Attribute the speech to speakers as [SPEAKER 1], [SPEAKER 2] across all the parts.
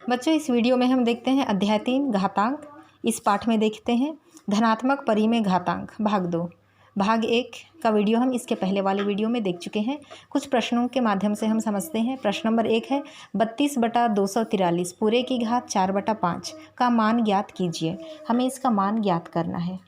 [SPEAKER 1] बच्चों, इस वीडियो में हम देखते हैं अध्याय 3 घातांक। इस पाठ में देखते हैं धनात्मक परिमेय घातांक भाग 2। भाग 1 का वीडियो हम इसके पहले वाले वीडियो में देख चुके हैं। कुछ प्रश्नों के माध्यम से हम समझते हैं। प्रश्न नंबर 1 है 32/243 पूरे की घात 4/5 का मान ज्ञात कीजिए। हमें इसका मान ज्ञात करना है।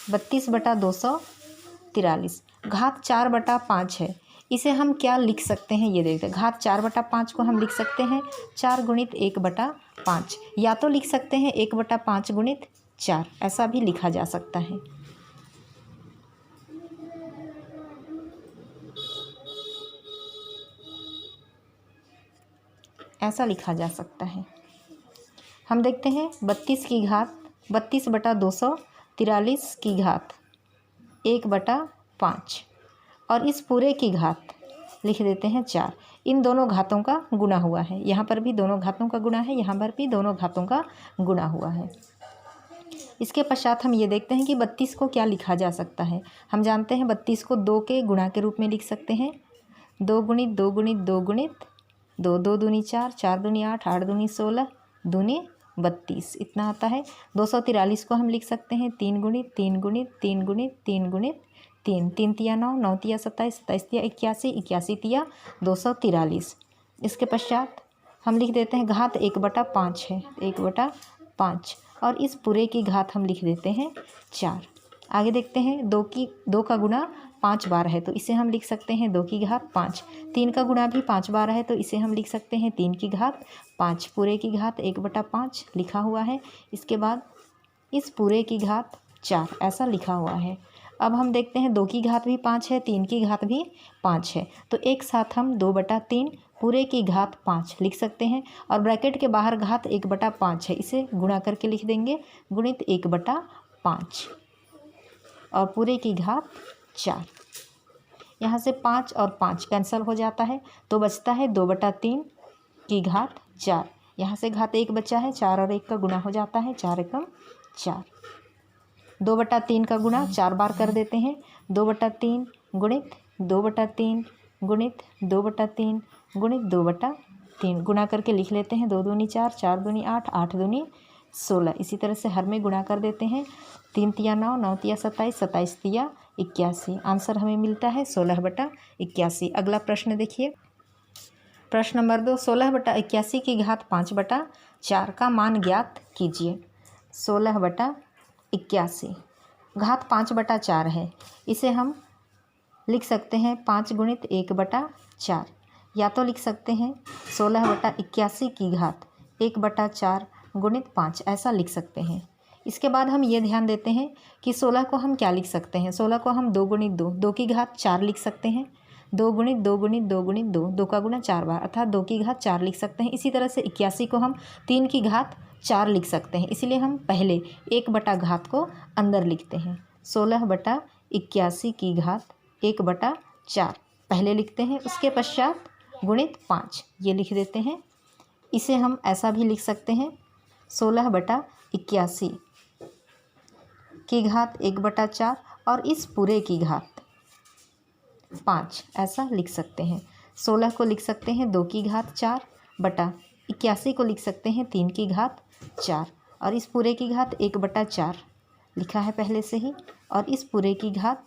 [SPEAKER 1] 32/243 घात 4/5 है। इसे हम क्या लिख सकते हैं ये देखते हैं। घात 4/5 को हम लिख सकते हैं 4 गुणित 1/5, या तो लिख सकते हैं 1/5 गुणित 4, ऐसा भी लिखा जा सकता है। ऐसा लिखा जा सकता है। हम देखते हैं 32/243 की घात 1/5 और इस पूरे की घात लिख देते हैं 4। इन दोनों घातों का गुणा हुआ है। यहाँ पर भी दोनों घातों का गुणा है, यहाँ पर भी दोनों घातों का गुणा हुआ है। इसके पश्चात हम ये देखते हैं कि 32 को क्या लिखा जा सकता है। हम जानते हैं 32 को 2 के गुणा के रूप में लिख सकते हैं। 2 गुणित 2 गुणित 2 गुणित 2, 2 दूनी 4, 4 दूनी 8, 8 दूनी 16, दूनी 32, इतना आता है। 243 को हम लिख सकते हैं 3 गुणित 3 गुणित 3 गुणित 3 गुणित 3, 3 तिया 9, 9 तिया 27, 27 तिया 81, 81 तिया 243। इसके पश्चात हम लिख देते हैं घात 1/5 है, 1/5 और इस पूरे की घात हम लिख देते हैं 4। आगे देखते हैं 2 का गुणा 5 बार है, तो इसे हम लिख सकते हैं 2 की घात 5। 3 का गुणा भी 5 बार है, तो इसे हम लिख सकते हैं 3 की घात 5। पूरे की घात 1/5 लिखा हुआ है। इसके बाद इस पूरे की घात 4 ऐसा लिखा हुआ है। अब हम देखते हैं 2 की घात भी 5 है, 3 की घात भी 5 है, तो एक साथ हम 2/3 पूरे की घात 5 लिख सकते हैं और ब्रैकेट के बाहर घात 1/5 है, इसे गुणा करके लिख देंगे गुणित 1/5 और पूरे की घात 4। यहाँ से 5 और 5 कैंसिल हो जाता है, तो बचता है 2/3 की घात 4। यहाँ से घात 1 बचा है, 4 और 1 का गुणा हो जाता है, 4 एकम 4। 2/3 का गुणा 4 बार कर देते हैं। 2/3 गुणित 2/3 गुणित 2/3 गुणित 2/3 गुणा करके लिख लेते हैं। 2 दूनी 4, 4 दूनी 8, 8 दूनी 16। इसी तरह से हर में गुणा कर देते हैं। 3 तिया 9, 9 तिया 27, 27 तिया 81। आंसर हमें मिलता है 16/81। अगला प्रश्न देखिए। प्रश्न नंबर 2 16/81 की घात 5/4 का मान ज्ञात कीजिए। 16/81 घात 5/4 है। इसे हम लिख सकते हैं 5 गुणित 1/4, या तो लिख सकते हैं 16/81 की घात 1/4 गुणित 5, ऐसा लिख सकते हैं। इसके बाद हम ये ध्यान देते हैं कि 16 को हम क्या लिख सकते हैं। 16 को हम 2 गुणित 2, 2 की घात 4 लिख सकते हैं। 2 गुणित 2 गुणित 2 गुणित 2, 2 का गुणा 4 बार, अर्थात 2 की घात 4 लिख सकते हैं। इसी तरह से 81 को हम 3 की घात 4 लिख सकते हैं, इसलिए हम पहले 1/घात को अंदर लिखते हैं। 16/81 की घात 1/4 पहले लिखते हैं, उसके पश्चात गुणित 5 ये लिख देते हैं। इसे हम ऐसा भी लिख सकते हैं 16/81 की घात 1/4 और इस पूरे की घात 5, ऐसा लिख सकते हैं। 16 को लिख सकते हैं 2 की घात 4 बटा 81 को लिख सकते हैं 3 की घात 4 और इस पूरे की घात 1/4 लिखा है पहले से ही, और इस पूरे की घात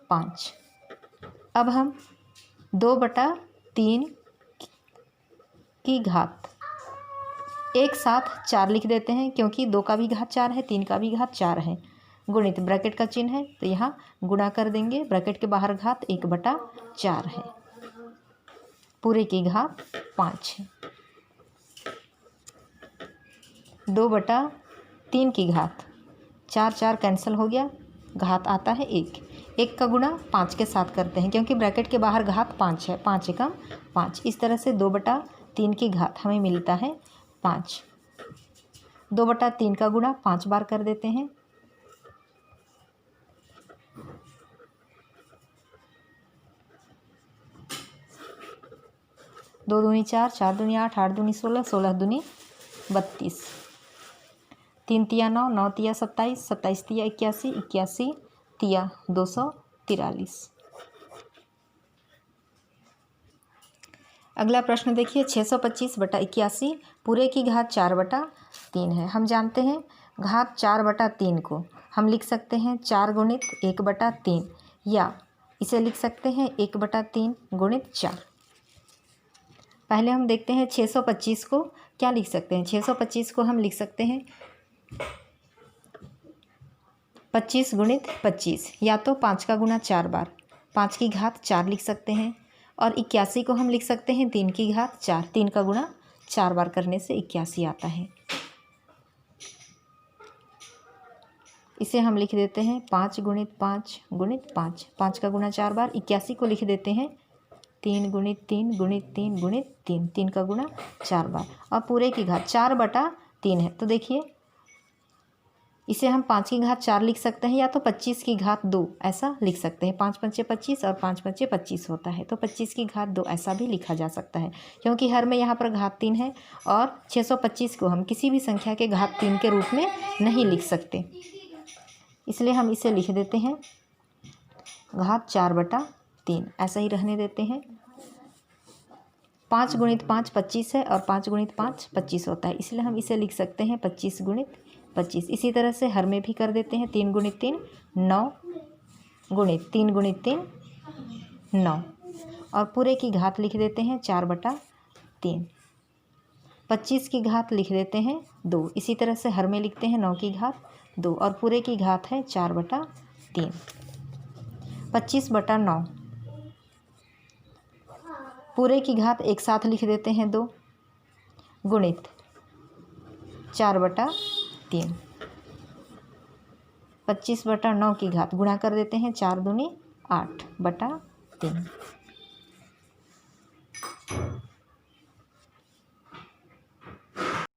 [SPEAKER 1] 5। अब हम 2/3 की घात एक साथ 4 लिख देते हैं, क्योंकि 2 का भी घात 4 है, 3 का भी घात 4 है। गुणित ब्रैकेट का चिन्ह है, तो यहाँ गुणा कर देंगे। ब्रैकेट के बाहर घात 1/4 है, पूरे की घात 5 है। 2/3 की घात 4, 4 कैंसिल हो गया, घात आता है 1। 1 का गुणा 5 के साथ करते हैं, क्योंकि ब्रैकेट के बाहर घात 5 है। 5 एकम 5। इस तरह से 2/3 की घात हमें मिलता है 5। 2/3 का गुणा 5 बार कर देते हैं। 2 दूनी 4, 4 दूनी 8, 8 दूनी 16, 16 दूनी 32। 3 तिया 9, 9 तिया 27, 27 तिया 81, 81 तिया 243। अगला प्रश्न देखिए 625/81 पूरे की घात 4/3 है। हम जानते हैं घात 4/3 को हम लिख सकते हैं 4 गुणित 1/3 या इसे लिख सकते हैं 1/3 गुणित 4। पहले हम देखते हैं 625 को क्या लिख सकते हैं। 625 को हम लिख सकते हैं 25 गुणित 25 या तो 5 का गुना 4 बार 5 की घात 4 लिख सकते हैं। और 81 को हम लिख सकते हैं 3 की घात 4 3 का गुना 4 बार करने से 81 आता है। इसे हम लिख देते हैं 5 गुणित 5 गुणित 5 5 का गुना 4 बार। 81 को लिख देते हैं 3 गुणित 3 गुणित 3 गुणित 3 3 का गुना 4 बार। और पूरे की घात 4/3 है तो देखिए इसे हम 5 की घात 4 लिख सकते हैं या तो 25 की घात 2 ऐसा लिख सकते हैं। 5 पंचे 25 और 5 पंचे 25 होता है तो 25 की घात 2 ऐसा भी लिखा जा सकता है क्योंकि हर में यहाँ पर घात 3 है और 625 को हम किसी भी संख्या के घात 3 के रूप में नहीं लिख सकते, इसलिए हम इसे लिख देते हैं घात 4/3 ऐसा ही रहने देते हैं। 5 गुणित 5 25 है और 5 गुणित 5 25 होता है, इसलिए हम इसे लिख सकते हैं 25 गुणित 25। इसी तरह से हर में भी कर देते हैं 3 गुणित 3 9 गुणित 3 गुणित 3 9 और पूरे की घात लिख देते हैं 4/3। 25 की घात लिख देते हैं 2। इसी तरह से हर में लिखते हैं 9 की घात 2 और पूरे की घात है 4/3। 25/9 पूरे की घात एक साथ लिख देते हैं 2 गुणित 4/3। 25/9 की घात गुणा कर देते हैं 4 दूनी 8/3।